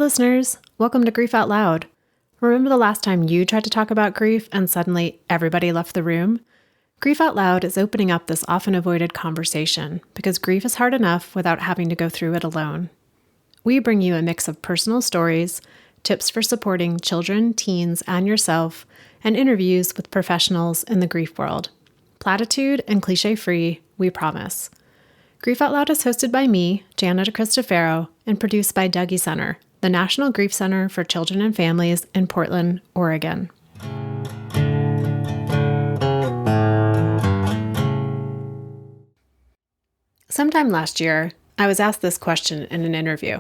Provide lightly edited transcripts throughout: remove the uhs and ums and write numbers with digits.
listeners. Welcome to Grief Out Loud. Remember the last time you tried to talk about grief and suddenly everybody left the room? Grief Out Loud is opening up this often avoided conversation because grief is hard enough without having to go through it alone. We bring you a mix of personal stories, tips for supporting children, teens, and yourself, and interviews with professionals in the grief world. Platitude and cliche-free, we promise. Grief Out Loud is hosted by me, Jana DeCristofaro, and produced by Dougie Center, the National Grief Center for Children and Families in Portland, Oregon. Sometime last year, I was asked this question in an interview.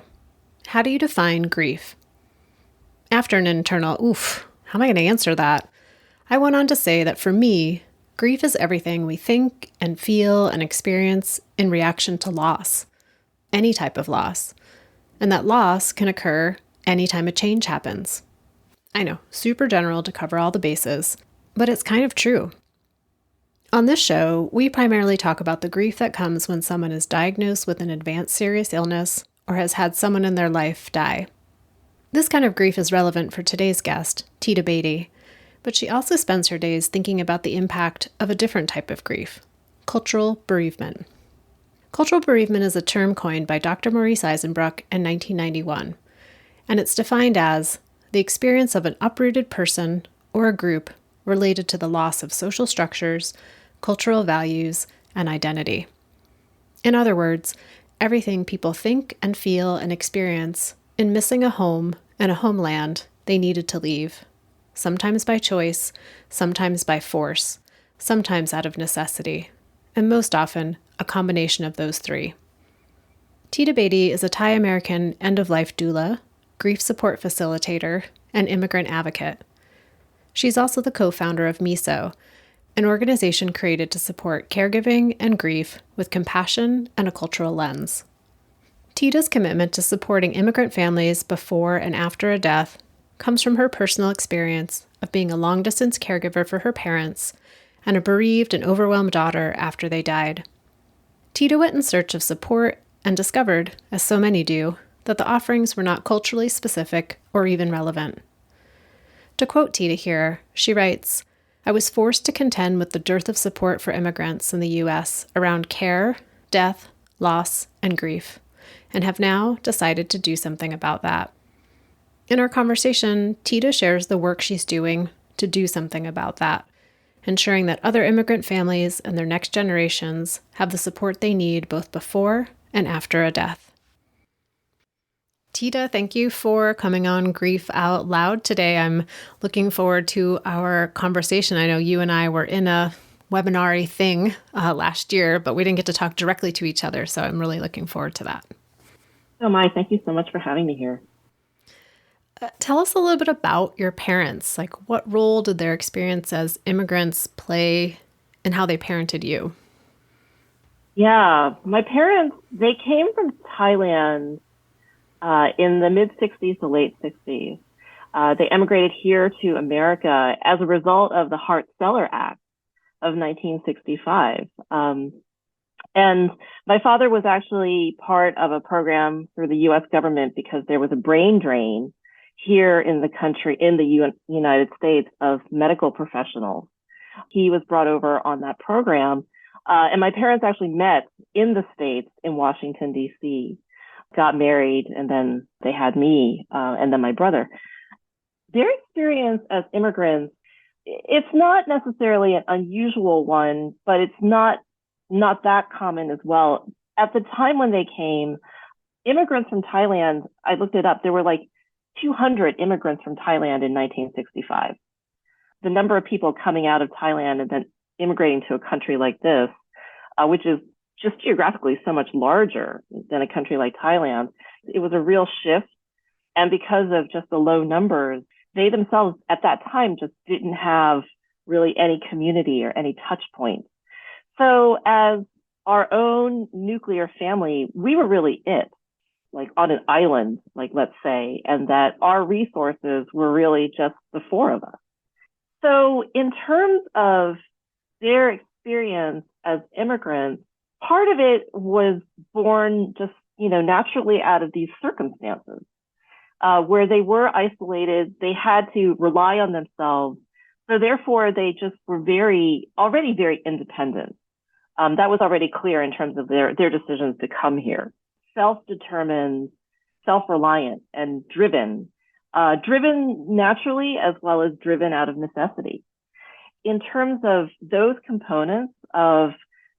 How do you define grief? After an internal, how am I going to answer that? I went on to say that for me, grief is everything we think and feel and experience in reaction to loss, any type of loss, and that loss can occur anytime a change happens. I know, super general to cover all the bases, but it's kind of true. On this show, we primarily talk about the grief that comes when someone is diagnosed with an advanced serious illness or has had someone in their life die. This kind of grief is relevant for today's guest, Tida Beattie, but she also spends her days thinking about the impact of a different type of grief, cultural bereavement. Cultural bereavement is a term coined by Dr. Maurice Eisenbruch in 1991, and it's defined as the experience of an uprooted person or a group related to the loss of social structures, cultural values, and identity. In other words, everything people think and feel and experience in missing a home and a homeland they needed to leave. Sometimes by choice, sometimes by force, sometimes out of necessity, and most often, a combination of those three. Tida Beattie is a Thai-American end-of-life doula, grief support facilitator, and immigrant advocate. She's also the co-founder of MESO, an organization created to support caregiving and grief with compassion and a cultural lens. Tida's commitment to supporting immigrant families before and after a death comes from her personal experience of being a long-distance caregiver for her parents and a bereaved and overwhelmed daughter after they died. Tida went in search of support and discovered, as so many do, that the offerings were not culturally specific or even relevant. To quote Tida here, she writes, "I was forced to contend with the dearth of support for immigrants in the U.S. around care, death, loss, and grief, and have now decided to do something about that." In our conversation, Tida shares the work she's doing to do something about that, ensuring that other immigrant families and their next generations have the support they need both before and after a death. Tida, thank you for coming on Grief Out Loud today. I'm looking forward to our conversation. I know you and I were in a webinar-y thing last year, but we didn't get to talk directly to each other, so I'm really looking forward to that. Oh my, thank you so much for having me here. Tell us a little bit about your parents. Like, what role did their experience as immigrants play in how they parented you? Yeah, my parents, they came from Thailand in the mid-60s to late 60s. They emigrated here to America as a result of the Hart-Celler Act of 1965. And my father was actually part of a program through the U.S. government because there was a brain drain here in the country, in the United States, of medical professionals. He was brought over on that program. And my parents actually met in the States in Washington, D.C., got married, and then they had me and then my brother. Their experience as immigrants, it's not necessarily an unusual one, but it's not that common as well. At the time when they came, immigrants from Thailand, I looked it up, there were like 200 immigrants from Thailand in 1965. The number of people coming out of Thailand and then immigrating to a country like this, which is just geographically so much larger than a country like Thailand, it was a real shift. And because of just the low numbers, they themselves at that time just didn't have really any community or any touch points. So as our own nuclear family, we were really it, like on an island, like let's say, and that our resources were really just the four of us. So in terms of their experience as immigrants, part of it was born just, naturally out of these circumstances. where they were isolated. They had to rely on themselves. So therefore, they just were already very independent. That was already clear in terms of their decisions to come here. Self-determined, self-reliant, and driven. Driven naturally as well as driven out of necessity. In terms of those components of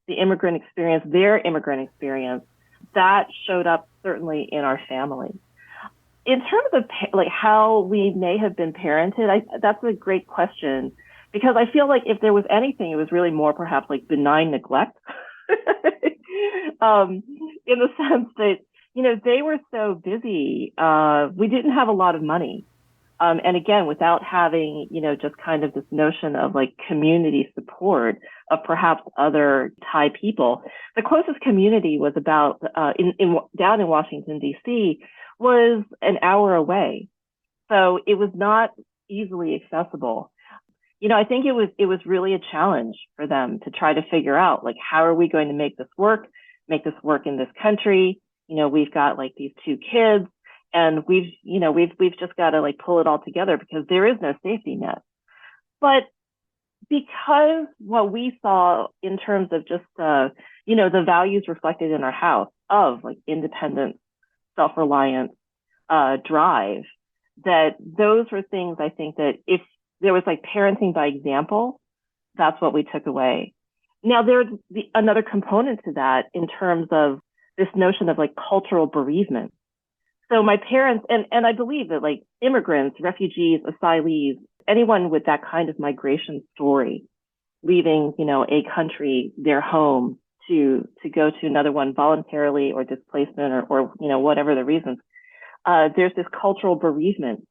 the immigrant experience, their immigrant experience, that showed up certainly in our family. In terms of like how we may have been parented, that's a great question, because I feel like if there was anything, it was really more perhaps like benign neglect, in the sense that, they were so busy. We didn't have a lot of money. And again, without having, just kind of this notion of like community support of perhaps other Thai people, the closest community was about down in Washington, D.C., was an hour away. So it was not easily accessible. I think it was really a challenge for them to try to figure out, like, how are we going to make this work in this country? We've got like these two kids. And we've just got to like pull it all together because there is no safety net. But because what we saw in terms of just, the values reflected in our house of like independence, self-reliance, drive, that those were things I think that if there was like parenting by example, that's what we took away. Now, there's another component to that in terms of this notion of like cultural bereavement. So my parents, and I believe that like immigrants, refugees, asylees, anyone with that kind of migration story, leaving, a country, their home, to go to another one voluntarily or displacement or whatever the reasons, there's this cultural bereavement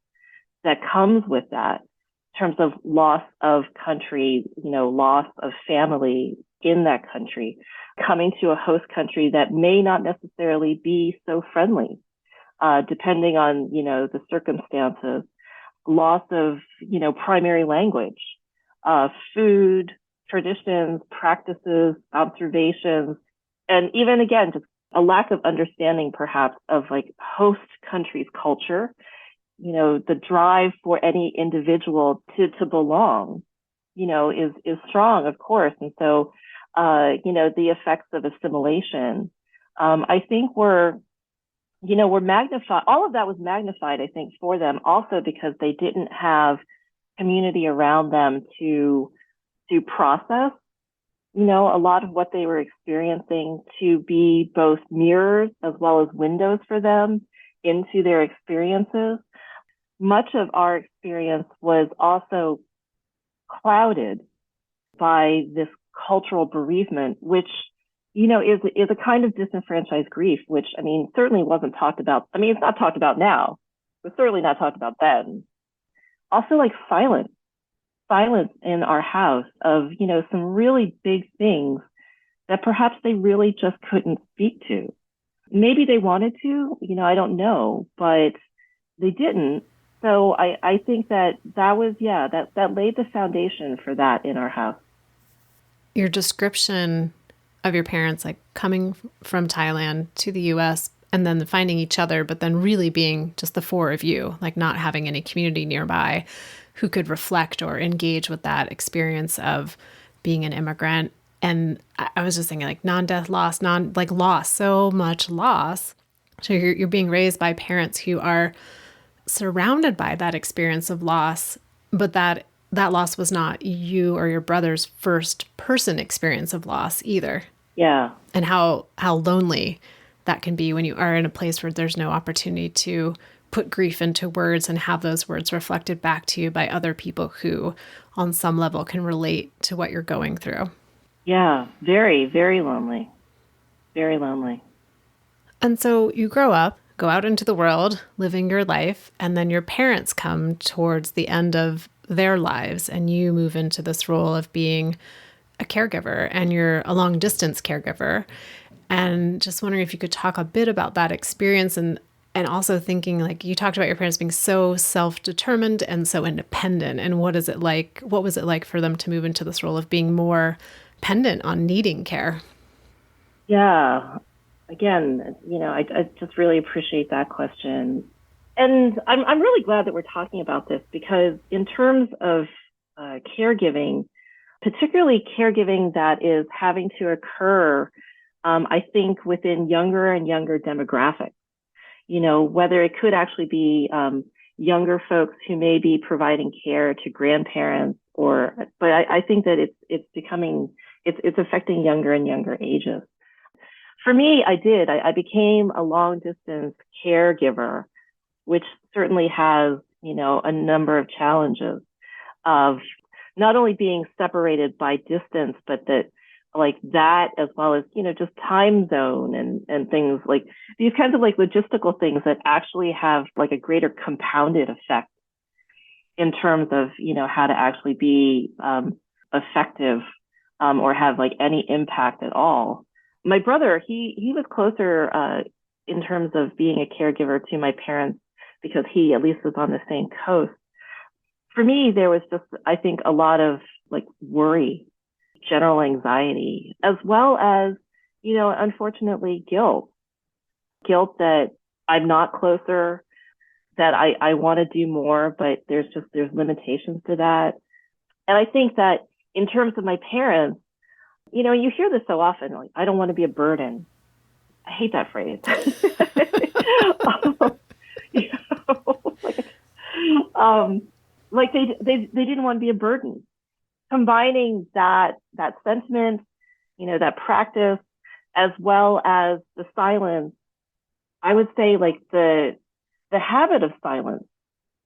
that comes with that in terms of loss of country, loss of family in that country, coming to a host country that may not necessarily be so friendly. Depending on, the circumstances, loss of, primary language, food, traditions, practices, observations, and even again, just a lack of understanding perhaps of like host country's culture, the drive for any individual to belong, is strong, of course. And so, the effects of assimilation, I think were magnified. All of that was magnified, I think, for them also because they didn't have community around them to process, a lot of what they were experiencing, to be both mirrors as well as windows for them into their experiences. Much of our experience was also clouded by this cultural bereavement, which is a kind of disenfranchised grief, which, certainly wasn't talked about. It's not talked about now, but certainly not talked about then. Also, like silence in our house of, some really big things that perhaps they really just couldn't speak to. Maybe they wanted to, I don't know, but they didn't. So I think that was, that laid the foundation for that in our house. Your description of your parents, like coming from Thailand to the US and then finding each other, but then really being just the four of you, like not having any community nearby who could reflect or engage with that experience of being an immigrant. And I was just thinking like non-death loss, loss, so much loss. So you're being raised by parents who are surrounded by that experience of loss, but that loss was not you or your brother's first person experience of loss either. Yeah. And how lonely that can be when you are in a place where there's no opportunity to put grief into words and have those words reflected back to you by other people who on some level can relate to what you're going through. Yeah, very, very lonely. Very lonely. And so you grow up, go out into the world, living your life, and then your parents come towards the end of their lives and you move into this role of being a caregiver, and you're a long distance caregiver. And just wondering if you could talk a bit about that experience and also thinking, like, you talked about your parents being so self-determined and so independent. And what was it like for them to move into this role of being more dependent on needing care? Yeah. Again, I just really appreciate that question. And I'm really glad that we're talking about this because in terms of caregiving, particularly caregiving that is having to occur, I think within younger and younger demographics, whether it could actually be younger folks who may be providing care to grandparents but I think that it's affecting younger and younger ages. For me, I became a long distance caregiver, which certainly has, a number of challenges of not only being separated by distance, but that as well as, just time zone and things like these kinds of like logistical things that actually have like a greater compounded effect in terms of, how to actually be effective or have like any impact at all. My brother, he was closer in terms of being a caregiver to my parents because he at least was on the same coast. For me, there was just, I think, a lot of like worry, general anxiety, as well as, unfortunately, guilt that I'm not closer, that I want to do more, but there's limitations to that. And I think that in terms of my parents, you hear this so often, like, I don't want to be a burden. I hate that phrase. you like, like they didn't want to be a burden. Combining that sentiment, that practice, as well as the silence, I would say like the habit of silence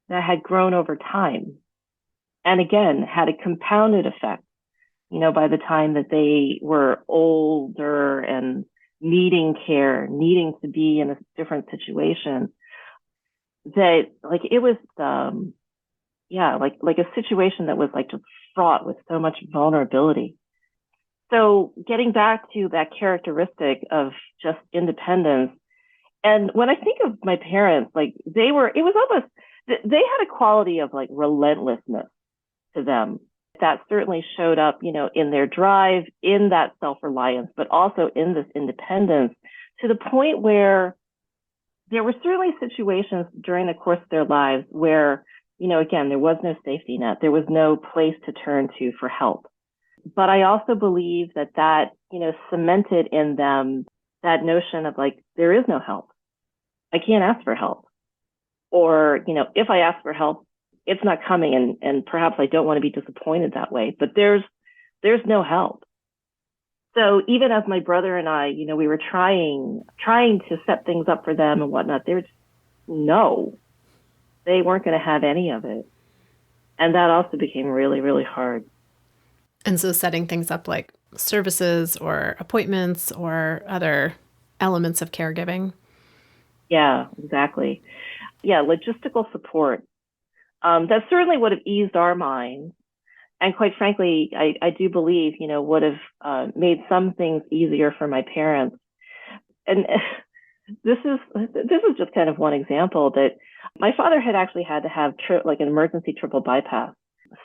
that had grown over time, and again had a compounded effect. By the time that they were older and needing care, needing to be in a different situation, that like it was like a situation that was like just fraught with so much vulnerability. So getting back to that characteristic of just independence, and when I think of my parents, like they had a quality of like relentlessness to them that certainly showed up, in their drive, in that self-reliance, but also in this independence, to the point where there were certainly situations during the course of their lives where, again, there was no safety net. There was no place to turn to for help. But I also believe that, cemented in them that notion of like, there is no help. I can't ask for help. Or, if I ask for help, it's not coming. And perhaps I don't want to be disappointed that way, but there's no help. So even as my brother and I, we were trying to set things up for them and whatnot, they weren't going to have any of it. And that also became really, really hard. And so setting things up like services or appointments or other elements of caregiving. Yeah, exactly. Yeah, logistical support. That certainly would have eased our minds. And quite frankly, I do believe, would have made some things easier for my parents. And this is just kind of one example that my father had actually had to have like an emergency triple bypass.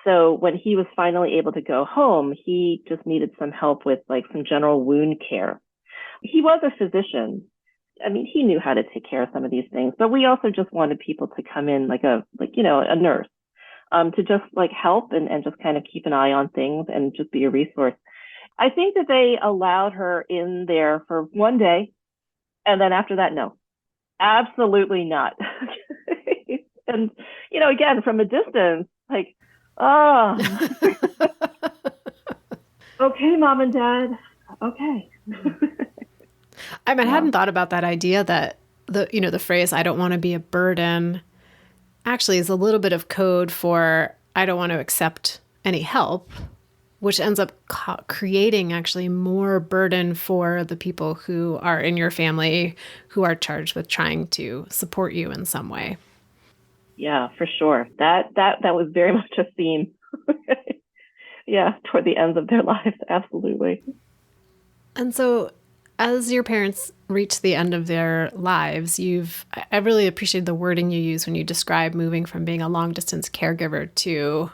So when he was finally able to go home, he just needed some help with like some general wound care. He was a physician. I mean, he knew how to take care of some of these things, but we also just wanted people to come in like a nurse, to just like help and just kind of keep an eye on things and just be a resource. I think that they allowed her in there for one day. And then after that, no, absolutely not. And, again, from a distance, like, oh, okay, mom and dad. Okay. I hadn't thought about that idea that the phrase, I don't want to be a burden, actually is a little bit of code for I don't want to accept any help, which ends up creating actually more burden for the people who are in your family who are charged with trying to support you in some way. Yeah, for sure. That was very much a theme. Yeah, toward the ends of their lives. Absolutely. And so as your parents reach the end of their lives, I really appreciated the wording you use when you describe moving from being a long distance caregiver to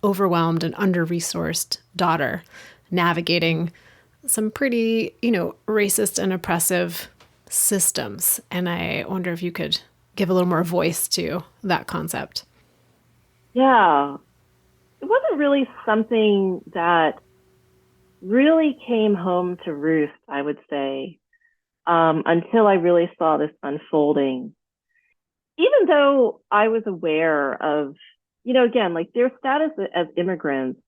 overwhelmed and under-resourced daughter, navigating some pretty, racist and oppressive systems. And I wonder if you could give a little more voice to that concept? Yeah, it wasn't really something that really came home to roost, I would say, until I really saw this unfolding. Even though I was aware of, again, like their status as immigrants,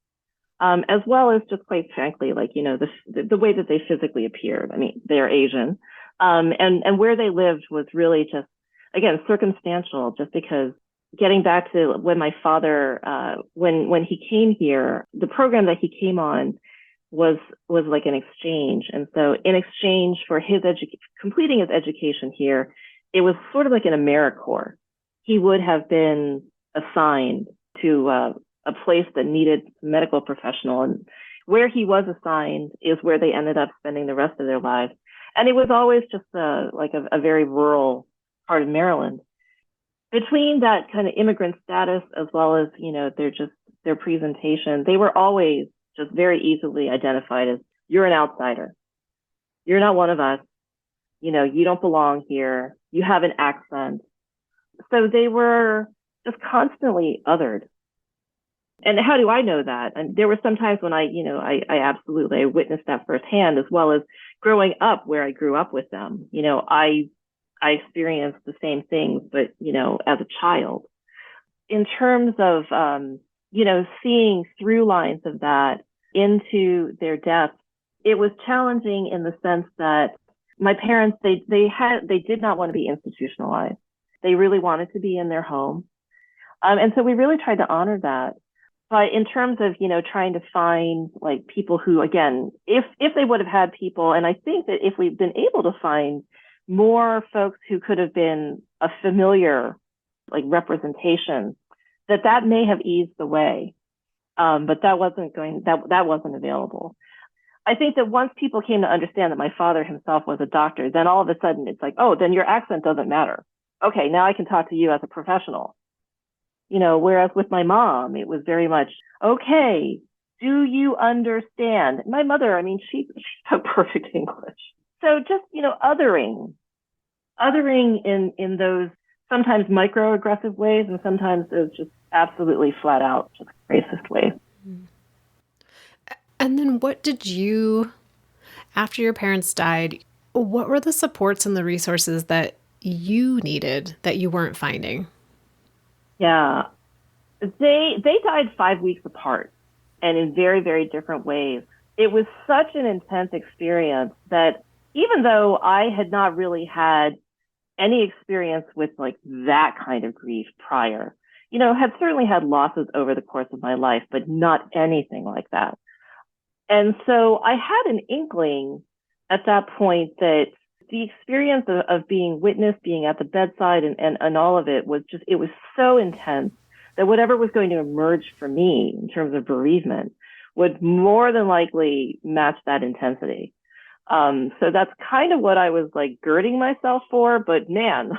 as well as just quite frankly, like, the way that they physically appeared. I mean, they're Asian. And where they lived was really just, again, circumstantial, just because getting back to when my father, when he came here, the program that he came on was like an exchange. And so in exchange for completing his education here, it was sort of like an AmeriCorps. He would have been assigned to a place that needed a medical professional, and where he was assigned is where they ended up spending the rest of their lives. And it was always just like a very rural part of Maryland. Between that kind of immigrant status as well as, their presentation, they were always just very easily identified as, you're an outsider. You're not one of us. You don't belong here. You have an accent. So they were just constantly othered. And how do I know that? And there were some times when I absolutely witnessed that firsthand, as well as growing up where I grew up with them. I experienced the same things, but, as a child. In terms of, seeing through lines of that into their deaths, it was challenging in the sense that my parents, they did not want to be institutionalized. They really wanted to be in their home. And so we really tried to honor that. But in terms of, trying to find like people who, again, if they would have had people, and I think that if we've been able to find more folks who could have been a familiar like representation, that may have eased the way. But that wasn't available. I think that once people came to understand that my father himself was a doctor, then all of a sudden it's like, oh, then your accent doesn't matter. Okay, now I can talk to you as a professional. Whereas with my mom, it was very much, okay, do you understand? My mother, I mean, she spoke perfect English. So just, othering in those sometimes microaggressive ways, and sometimes those just absolutely flat out just racist ways. And then what did you, after your parents died, what were the supports and the resources that you needed that you weren't finding? Yeah, they died 5 weeks apart, and in very, very different ways. It was such an intense experience that even though I had not really had any experience with like that kind of grief prior, had certainly had losses over the course of my life, but not anything like that. And so I had an inkling at that point that the experience of being witnessed, being at the bedside, and all of it was so intense that whatever was going to emerge for me in terms of bereavement would more than likely match that intensity. So that's kind of what I was like girding myself for, but man,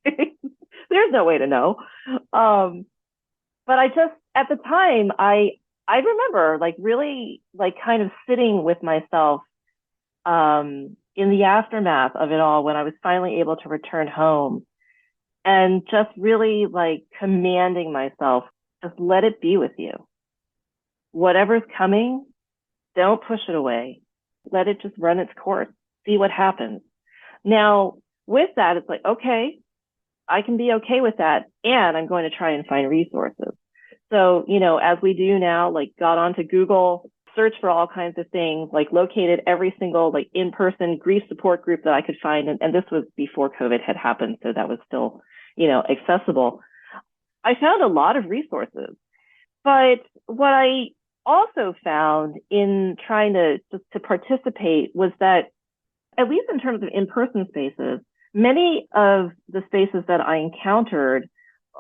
there's no way to know. But I just, at the time, I remember like really like kind of sitting with myself, in the aftermath of it all, when I was finally able to return home, and just really like commanding myself, just let it be with you. Whatever's coming, don't push it away. Let it just run its course. See what happens. Now, with that, it's like, okay, I can be okay with that. And I'm going to try and find resources. So, as we do now, like got onto Google, searched for all kinds of things, like located every single like in-person grief support group that I could find. And this was before COVID had happened. So that was still, accessible. I found a lot of resources. But what I also found in trying to participate was that, at least in terms of in-person spaces, many of the spaces that I encountered,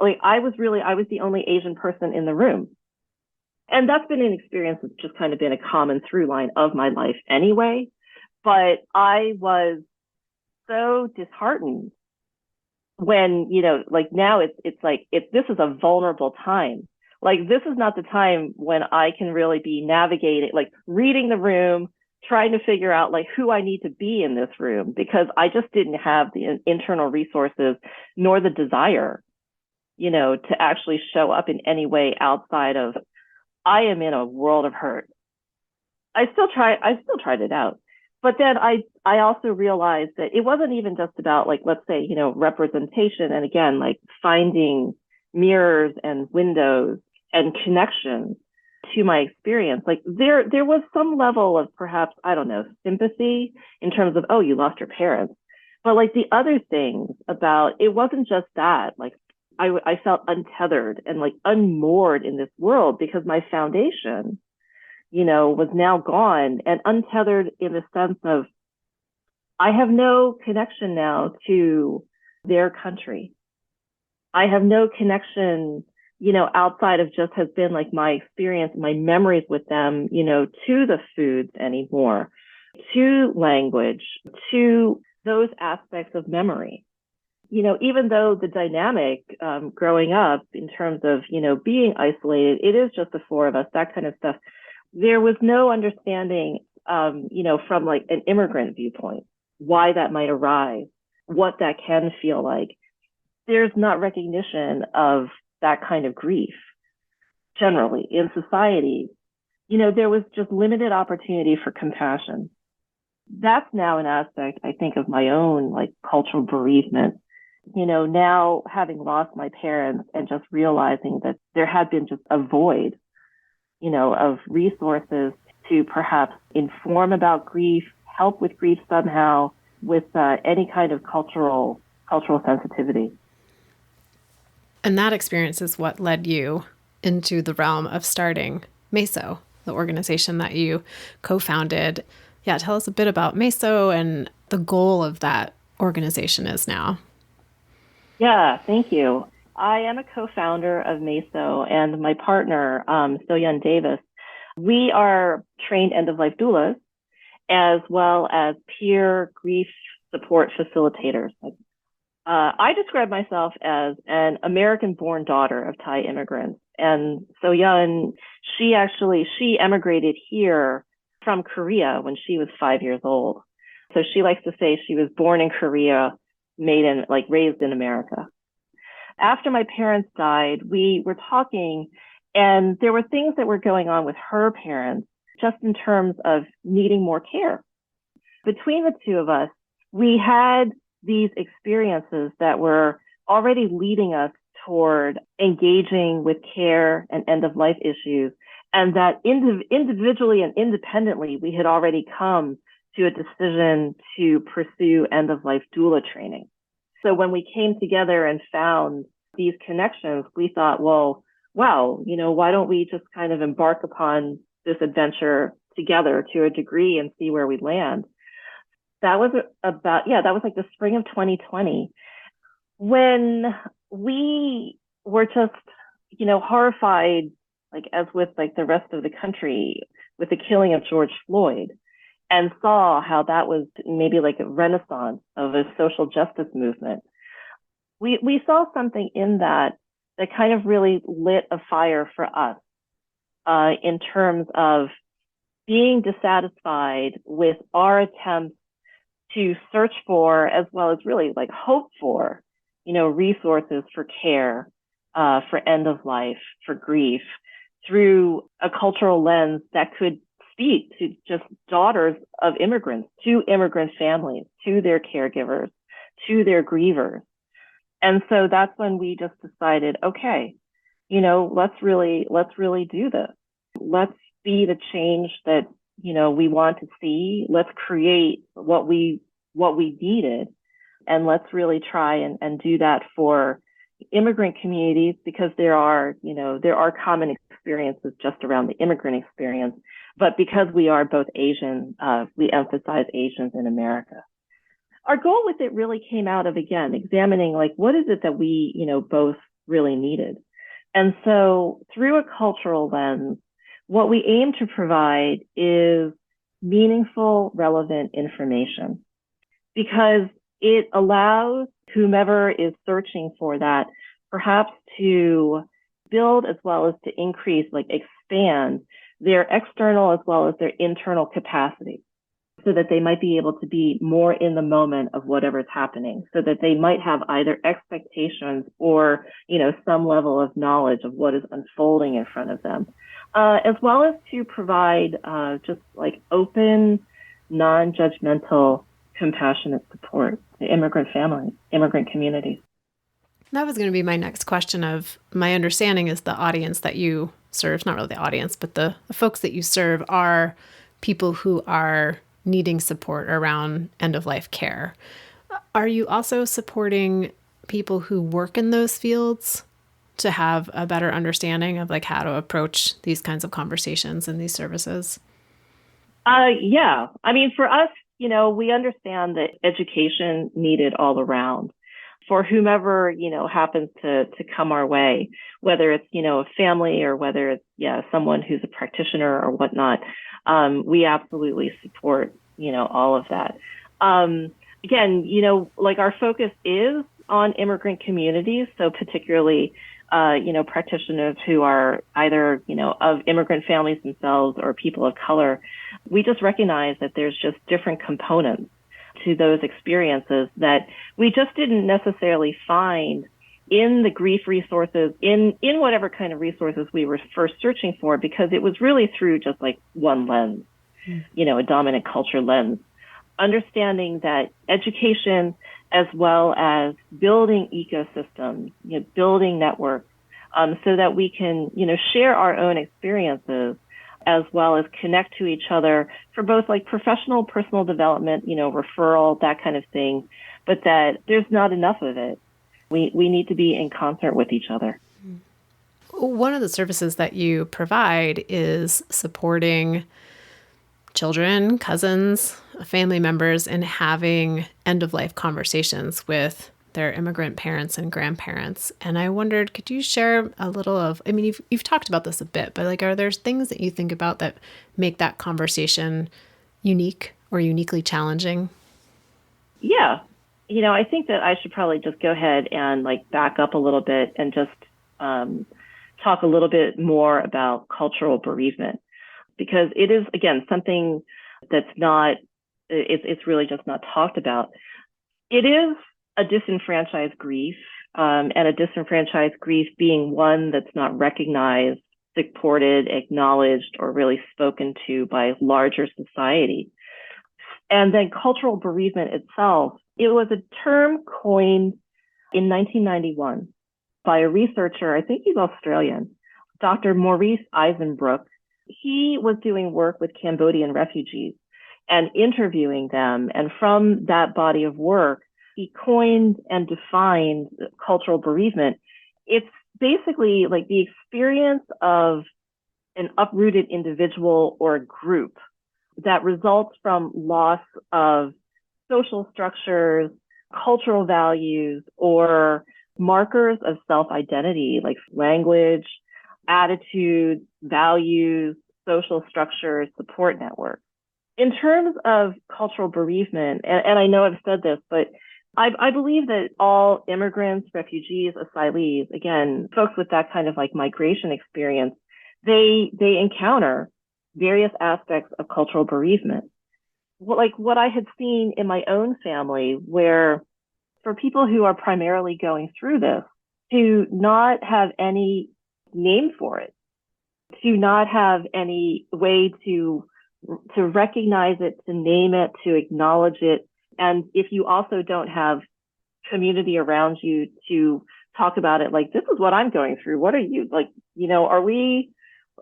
like I was the only Asian person in the room. And that's been an experience that's just kind of been a common through line of my life anyway. But I was so disheartened when, like now it's like, this is a vulnerable time. Like, this is not the time when I can really be navigating, like reading the room, trying to figure out like who I need to be in this room because I just didn't have the internal resources nor the desire, to actually show up in any way outside of I am in a world of hurt. I still tried it out. But then I also realized that it wasn't even just about like, let's say, representation. And again, like finding mirrors and windows and connections to my experience. Like there was some level of perhaps, I don't know, sympathy in terms of, oh, you lost your parents. But like the other things about it wasn't just that. Like I felt untethered and like unmoored in this world because my foundation was now gone and untethered in the sense of I have no connection now to their country. I have no connection, outside of just has been like my experience, my memories with them, to the foods anymore, to language, to those aspects of memory. Even though the dynamic growing up in terms of, being isolated, it is just the four of us, that kind of stuff. There was no understanding, from like an immigrant viewpoint, why that might arise, what that can feel like. There's not recognition of that kind of grief generally in society. There was just limited opportunity for compassion. That's now an aspect, I think, of my own like cultural bereavement. Now having lost my parents and just realizing that there had been just a void of resources to perhaps inform about grief, help with grief somehow, with any kind of cultural sensitivity. And that experience is what led you into the realm of starting MESO, the organization that you co-founded. Yeah, tell us a bit about MESO and the goal of that organization is now. Yeah, thank you. I am a co-founder of MESO and my partner, So-Yun Davis. We are trained end-of-life doulas as well as peer grief support facilitators. I describe myself as an American-born daughter of Thai immigrants. And So-Yun, she emigrated here from Korea when she was 5 years old. So she likes to say she was born in Korea, raised in America. After my parents died, we were talking and there were things that were going on with her parents just in terms of needing more care. Between the two of us, we had these experiences that were already leading us toward engaging with care and end-of-life issues, and that individually and independently, we had already come to a decision to pursue end-of-life doula training. So when we came together and found these connections, we thought, well, wow, why don't we just kind of embark upon this adventure together to a degree and see where we land? That was like the spring of 2020 when we were just, horrified, like as with like the rest of the country with the killing of George Floyd, and saw how that was maybe like a renaissance of a social justice movement. We saw something in that kind of really lit a fire for us in terms of being dissatisfied with our attempts to search for, as well as really like hope for, resources for care, for end of life, for grief, through a cultural lens that could speak to just daughters of immigrants, to immigrant families, to their caregivers, to their grievers. And so that's when we just decided, okay, let's really do this. Let's be the change that, we want to see. Let's create what we needed. And let's really try and do that for immigrant communities, because there are common experiences just around the immigrant experience. But because we are both Asian, we emphasize Asians in America. Our goal with it really came out of, again, examining like, what is it that we, both really needed? And so through a cultural lens, what we aim to provide is meaningful, relevant information, because it allows whomever is searching for that perhaps to build as well as to increase, like expand their external as well as their internal capacity. so that they might be able to be more in the moment of whatever's happening, so that they might have either expectations or, some level of knowledge of what is unfolding in front of them, as well as to provide just like open, non-judgmental, compassionate support to immigrant families, immigrant communities. That was going to be my next question. Of my understanding is the audience that you serve, not really the audience, but the folks that you serve are people who are needing support around end-of-life care. Are you also supporting people who work in those fields to have a better understanding of like how to approach these kinds of conversations and these services? Yeah. I mean, for us, we understand that education needed all around for whomever, happens to come our way, whether it's, a family or whether it's, someone who's a practitioner or whatnot. We absolutely support, all of that. Again, like our focus is on immigrant communities. So particularly, practitioners who are either, of immigrant families themselves or people of color. We just recognize that there's just different components to those experiences that we just didn't necessarily find in the grief resources, in whatever kind of resources we were first searching for, because it was really through just like one lens, a dominant culture lens. Understanding that education, as well as building ecosystems, building networks, so that we can, share our own experiences, as well as connect to each other for both like professional, personal development, referral, that kind of thing, but that there's not enough of it. We need to be in concert with each other. One of the services that you provide is supporting children, cousins, family members in having end-of-life conversations with their immigrant parents and grandparents. And I wondered, could you share a little of, I mean, you've talked about this a bit, but like, are there things that you think about that make that conversation unique or uniquely challenging? Yeah. I think that I should probably just go ahead and like back up a little bit and just talk a little bit more about cultural bereavement, because it is, again, something that's not, it's really just not talked about. It is a disenfranchised grief, and a disenfranchised grief being one that's not recognized, supported, acknowledged, or really spoken to by larger society. And then cultural bereavement itself, it was a term coined in 1991 by a researcher, I think he's Australian, Dr. Maurice Eisenbrook. He was doing work with Cambodian refugees and interviewing them. And from that body of work, he coined and defined cultural bereavement. It's basically like the experience of an uprooted individual or a group that results from loss of social structures, cultural values, or markers of self-identity, like language, attitudes, values, social structures, support networks. In terms of cultural bereavement, and I know I've said this, but I believe that all immigrants, refugees, asylees, again, folks with that kind of like migration experience, they encounter various aspects of cultural bereavement. Like what I had seen in my own family, where for people who are primarily going through this, to not have any name for it, to not have any way to recognize it, to name it, to acknowledge it. And if you also don't have community around you to talk about it, like, this is what I'm going through. What are you like, are we,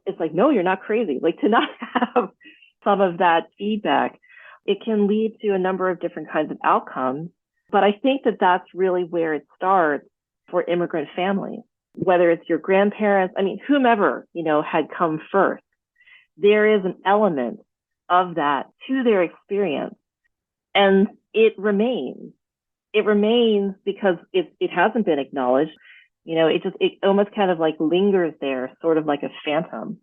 it's like, no, you're not crazy. Like, to not have some of that feedback, it can lead to a number of different kinds of outcomes. But I think that that's really where it starts for immigrant families, whether it's your grandparents, I mean, whomever, had come first. There is an element of that to their experience. And it remains because it hasn't been acknowledged. It almost kind of like lingers there, sort of like a phantom.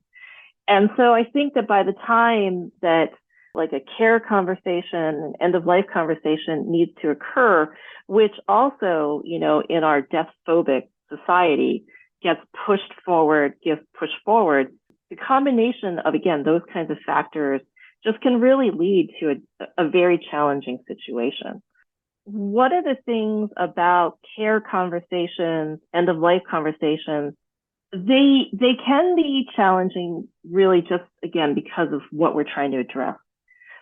And so I think that by the time that like a care conversation, an end of life conversation needs to occur, which also, in our death phobic society gets pushed forward, the combination of, again, those kinds of factors just can really lead to a very challenging situation. What are the things about care conversations, end of life conversations? They can be challenging, really, just again because of what we're trying to address.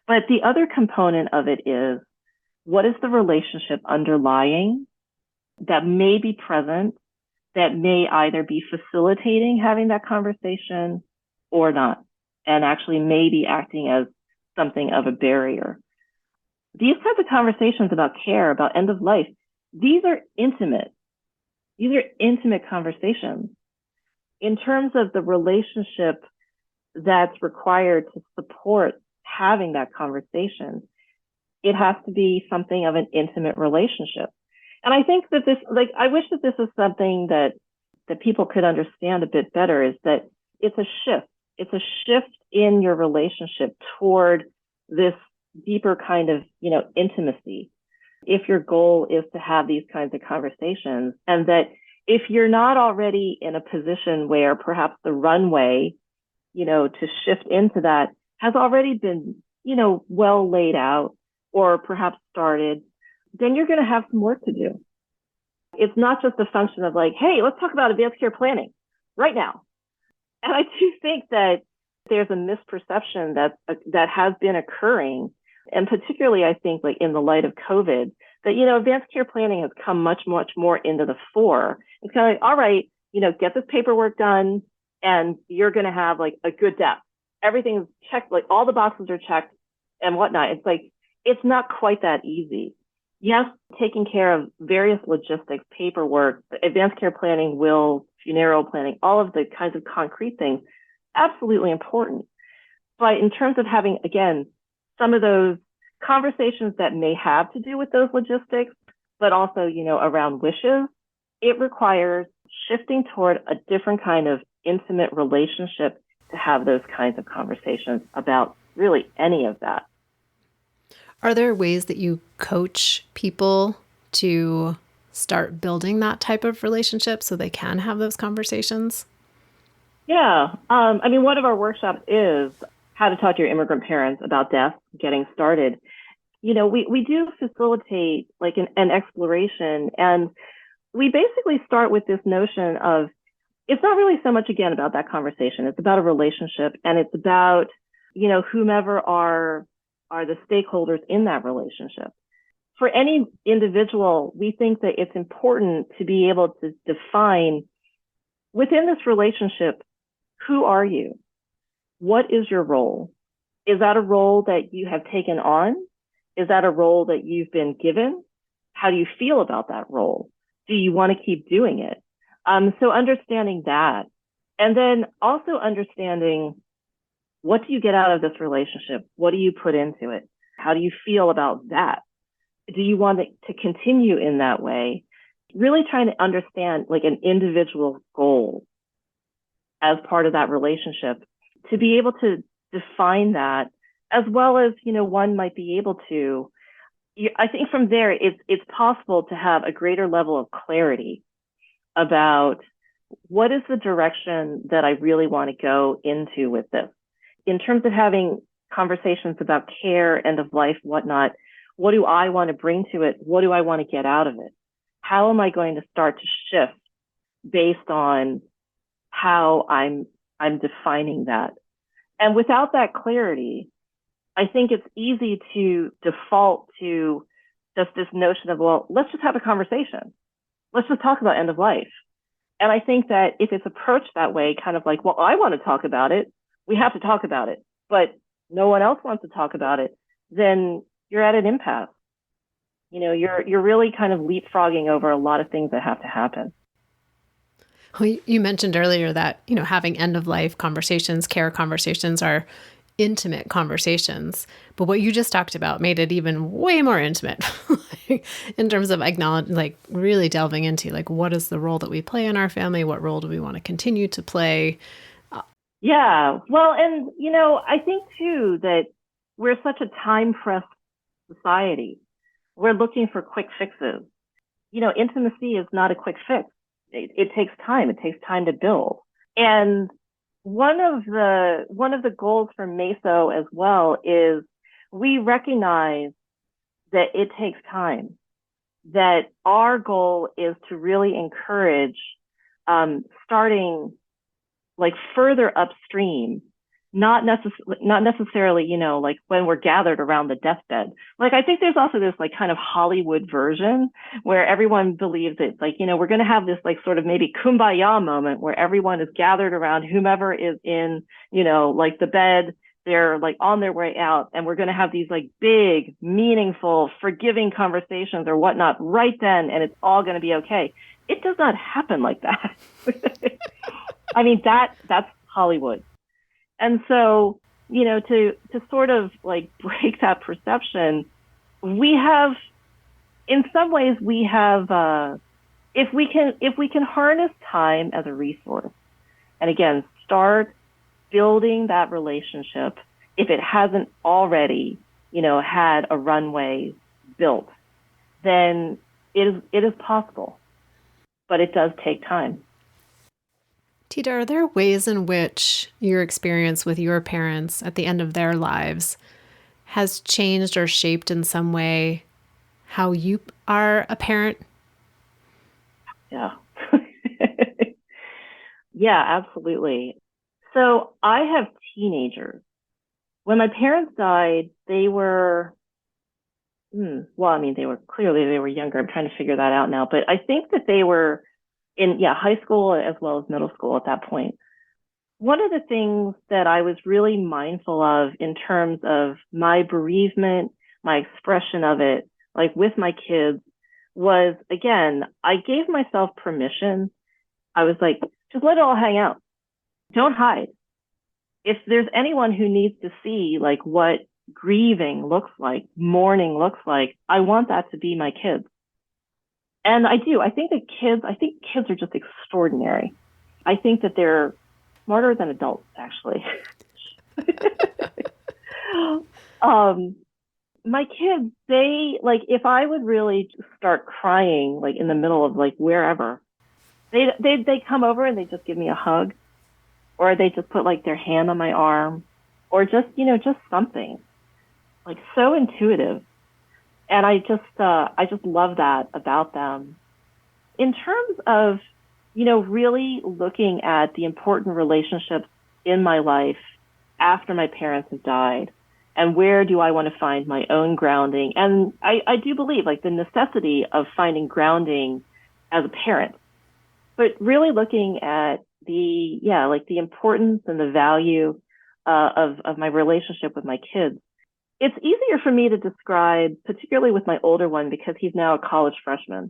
But the other component of it is, what is the relationship underlying that may be present, that may either be facilitating having that conversation or not, and actually may be acting as something of a barrier. These kinds of conversations about care, about end of life, these are intimate. These are intimate conversations. In terms of the relationship that's required to support having that conversation, it has to be something of an intimate relationship. And I think that I wish that this is something that people could understand a bit better, is that it's a shift. It's a shift in your relationship toward this deeper kind of, intimacy. If your goal is to have these kinds of conversations, and that if you're not already in a position where perhaps the runway, to shift into that has already been, well laid out or perhaps started, then you're going to have some work to do. It's not just a function of like, hey, let's talk about advanced care planning right now. And I do think that there's a misperception that has been occurring, and particularly I think like in the light of COVID, that, advanced care planning has come much, much more into the fore. It's kind of like, all right, get this paperwork done and you're going to have like a good death. Everything's checked, like all the boxes are checked and whatnot. It's like, it's not quite that easy. Yes, taking care of various logistics, paperwork, advanced care planning, wills, funeral planning, all of the kinds of concrete things, absolutely important. But in terms of having, again, some of those conversations that may have to do with those logistics, but also, around wishes, it requires shifting toward a different kind of intimate relationship to have those kinds of conversations about really any of that. Are there ways that you coach people to start building that type of relationship so they can have those conversations? Yeah. One of our workshops is how to talk to your immigrant parents about death, getting started. We do facilitate like an exploration, and we basically start with this notion of, it's not really so much again about that conversation. It's about a relationship, and it's about, whomever are the stakeholders in that relationship. For any individual, we think that it's important to be able to define within this relationship, who are you? What is your role? Is that a role that you have taken on? Is that a role that you've been given? How do you feel about that role? Do you want to keep doing it? So understanding that, and then also understanding, what do you get out of this relationship? What do you put into it? How do you feel about that? Do you want it to continue in that way? Really trying to understand like an individual goal as part of that relationship, to be able to define that, as well as, one might be able to, I think from there, it's possible to have a greater level of clarity about what is the direction that I really want to go into with this. In terms of having conversations about care, end of life, whatnot, what do I want to bring to it? What do I want to get out of it? How am I going to start to shift based on how I'm defining that? And without that clarity, I think it's easy to default to just this notion of, well, let's just have a conversation. Let's just talk about end of life. And I think that if it's approached that way, kind of like, well, I want to talk about it, we have to talk about it, but no one else wants to talk about it, then you're at an impasse. You're really kind of leapfrogging over a lot of things that have to happen. Well, you mentioned earlier that, having end of life conversations, care conversations are intimate conversations. But what you just talked about made it even way more intimate in terms of acknowledging, like really delving into like, what is the role that we play in our family? What role do we want to continue to play? Yeah. Well, and, I think too that we're such a time-pressed society. We're looking for quick fixes. Intimacy is not a quick fix. It takes time. It takes time to build. And one of the goals for MESO as well is we recognize that it takes time. That our goal is to really encourage starting like further upstream, not necessarily, like when we're gathered around the deathbed. Like I think there's also this like kind of Hollywood version where everyone believes it's like, we're going to have this like sort of maybe kumbaya moment where everyone is gathered around whomever is in, like the bed. They're like on their way out, and we're going to have these like big, meaningful, forgiving conversations or whatnot right then, and it's all going to be okay. It does not happen like that. I mean, that's Hollywood. And so, to sort of like break that perception, we have, in some ways, we have, if we can harness time as a resource, and again, start building that relationship, if it hasn't already, had a runway built, then it is possible, but it does take time. Tita, are there ways in which your experience with your parents at the end of their lives has changed or shaped in some way how you are a parent? Yeah. Yeah, absolutely. So I have teenagers. When my parents died, they were, well, I mean, they were younger. I'm trying to figure that out now, but I think that they were in, yeah, high school as well as middle school at that point. One of the things that I was really mindful of in terms of my bereavement, my expression of it, like with my kids, was again, I gave myself permission. I was like, just let it all hang out. Don't hide. If there's anyone who needs to see like what grieving looks like, mourning looks like, I want that to be my kids. And I do. I think kids are just extraordinary. I think that they're smarter than adults, actually. um, my kids, they like if I would really start crying like in the middle of like wherever, they come over and they just give me a hug, or they just put like their hand on my arm, or just something like so intuitive. And I just love that about them. In terms of, really looking at the important relationships in my life after my parents have died, and where do I want to find my own grounding? And I do believe like the necessity of finding grounding as a parent, but really looking at the importance and the value of my relationship with my kids. It's easier for me to describe, particularly with my older one, because he's now a college freshman.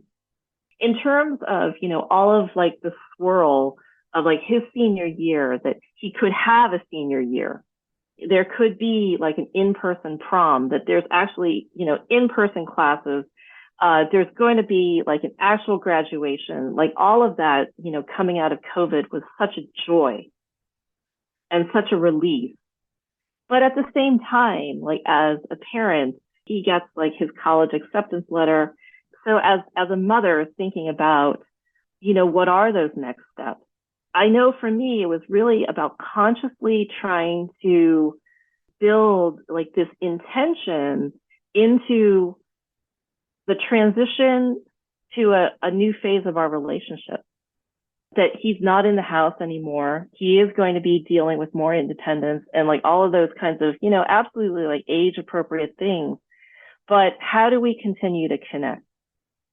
In terms of, all of like the swirl of like his senior year, that he could have a senior year. There could be like an in-person prom, that there's actually, in-person classes. There's going to be like an actual graduation, like all of that, coming out of COVID was such a joy and such a relief. But at the same time, like as a parent, he gets like his college acceptance letter. So as a mother thinking about, what are those next steps? I know for me, it was really about consciously trying to build like this intention into the transition to a new phase of our relationship. That he's not in the house anymore. He is going to be dealing with more independence and like all of those kinds of, absolutely like age appropriate things. But how do we continue to connect?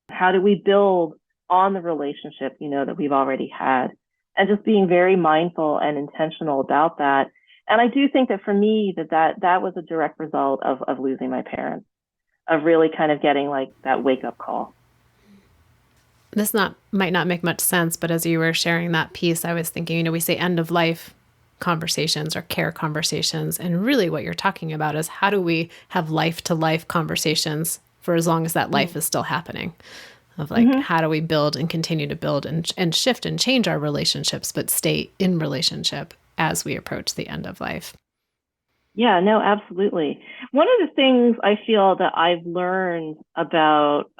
How do we build on the relationship, that we've already had? And just being very mindful and intentional about that. And I do think that for me, that was a direct result of losing my parents, of really kind of getting like that wake up call. This might not make much sense, but as you were sharing that piece, I was thinking, we say end of life conversations or care conversations. And really what you're talking about is how do we have life to life conversations for as long as that life is still happening? Of like, how do we build and continue to build and shift and change our relationships, but stay in relationship as we approach the end of life? Yeah, no, absolutely. One of the things I feel that I've learned about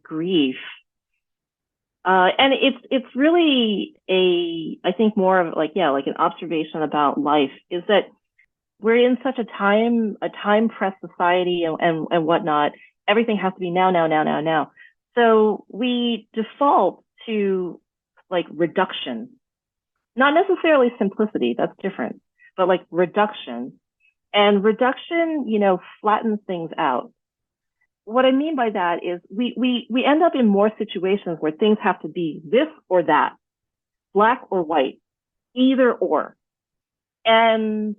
grief And it's really I think more of like, yeah, like an observation about life is that we're in such a time pressed society and whatnot. Everything has to be now, now, now, now, now. So we default to like reduction, not necessarily simplicity. That's different, but like reduction. And reduction, flattens things out. What I mean by that is we end up in more situations where things have to be this or that, black or white, either or. And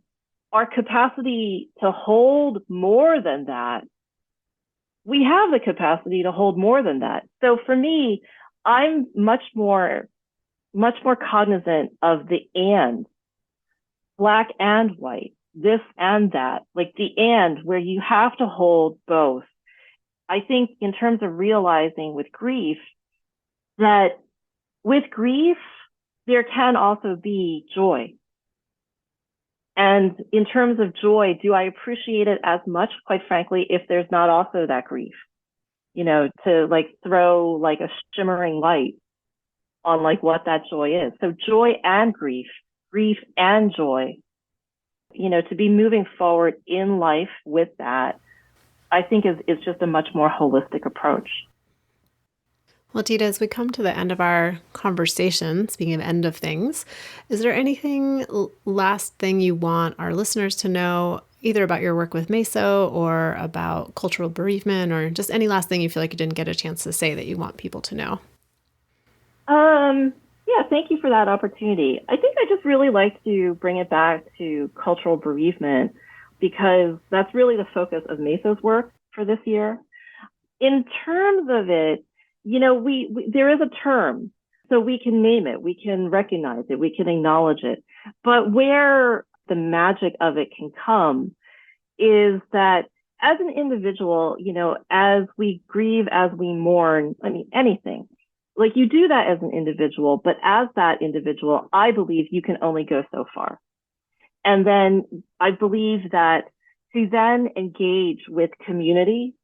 our capacity to hold more than that, we have the capacity to hold more than that. So for me, I'm much more cognizant of the and, black and white, this and that, like the and where you have to hold both. I think in terms of realizing with grief that with grief, there can also be joy. And in terms of joy, do I appreciate it as much, quite frankly, if there's not also that grief, to like throw like a shimmering light on like what that joy is. So joy and grief and joy, to be moving forward in life with that, I think is just a much more holistic approach. Well, Tida, as we come to the end of our conversation, speaking of end of things, is there anything, last thing you want our listeners to know, either about your work with MESO or about cultural bereavement, or just any last thing you feel like you didn't get a chance to say that you want people to know? Yeah, thank you for that opportunity. I think I just really like to bring it back to cultural bereavement because that's really the focus of MESO's work for this year. In terms of it, we there is a term, so we can name it, we can recognize it, we can acknowledge it. But where the magic of it can come is that as an individual, as we grieve, as we mourn, anything, like you do that as an individual, but as that individual, I believe you can only go so far. And then I believe that to then engage with community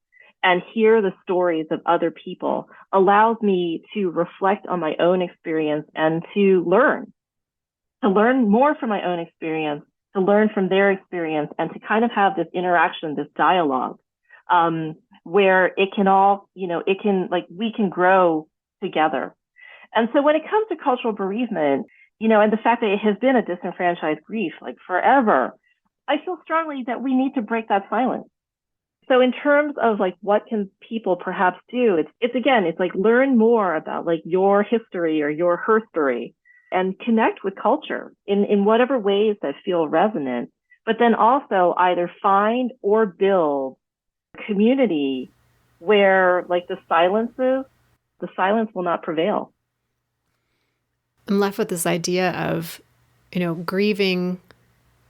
and hear the stories of other people allows me to reflect on my own experience and to learn more from my own experience, to learn from their experience, and to kind of have this interaction, this dialogue, where it can all, we can grow together. And so when it comes to cultural bereavement, and the fact that it has been a disenfranchised grief, like forever, I feel strongly that we need to break that silence. So in terms of like, what can people perhaps do? It's like learn more about like your history or your herstory and connect with culture in whatever ways that feel resonant, but then also either find or build a community where like the silence will not prevail. I'm left with this idea of, grieving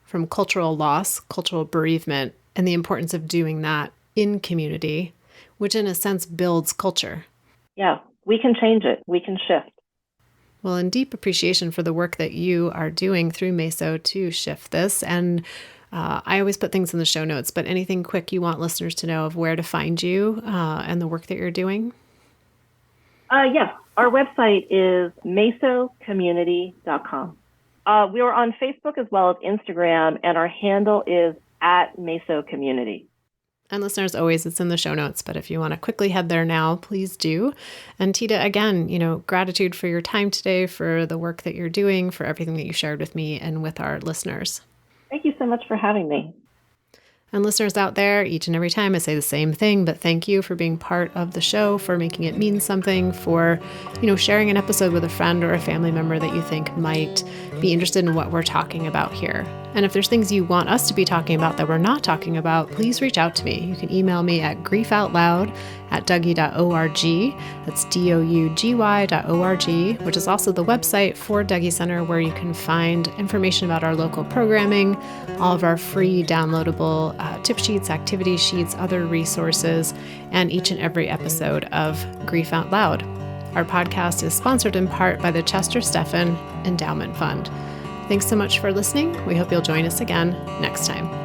from cultural loss, cultural bereavement, and the importance of doing that in community, which in a sense builds culture. Yeah, we can change it. We can shift. Well, in deep appreciation for the work that you are doing through MESO to shift this. And I always put things in the show notes, but anything quick you want listeners to know of where to find you and the work that you're doing? Yes, our website is mesocommunity.com. We are on Facebook as well as Instagram, and our handle is @mesocommunity. And listeners, always, it's in the show notes, but if you want to quickly head there now, please do. And Tida, again, gratitude for your time today, for the work that you're doing, for everything that you shared with me and with our listeners. Thank you so much for having me. And listeners out there, each and every time I say the same thing, but thank you for being part of the show, for making it mean something, for, sharing an episode with a friend or a family member that you think might be interested in what we're talking about here. And if there's things you want us to be talking about that we're not talking about, please reach out to me. You can email me at griefoutloud@dougy.org. That's DOUGY.org, which is also the website for Dougy Center, where you can find information about our local programming, all of our free downloadable tip sheets, activity sheets, other resources, and each and every episode of Grief Out Loud. Our podcast is sponsored in part by the Chester Stephan Endowment Fund. Thanks so much for listening. We hope you'll join us again next time.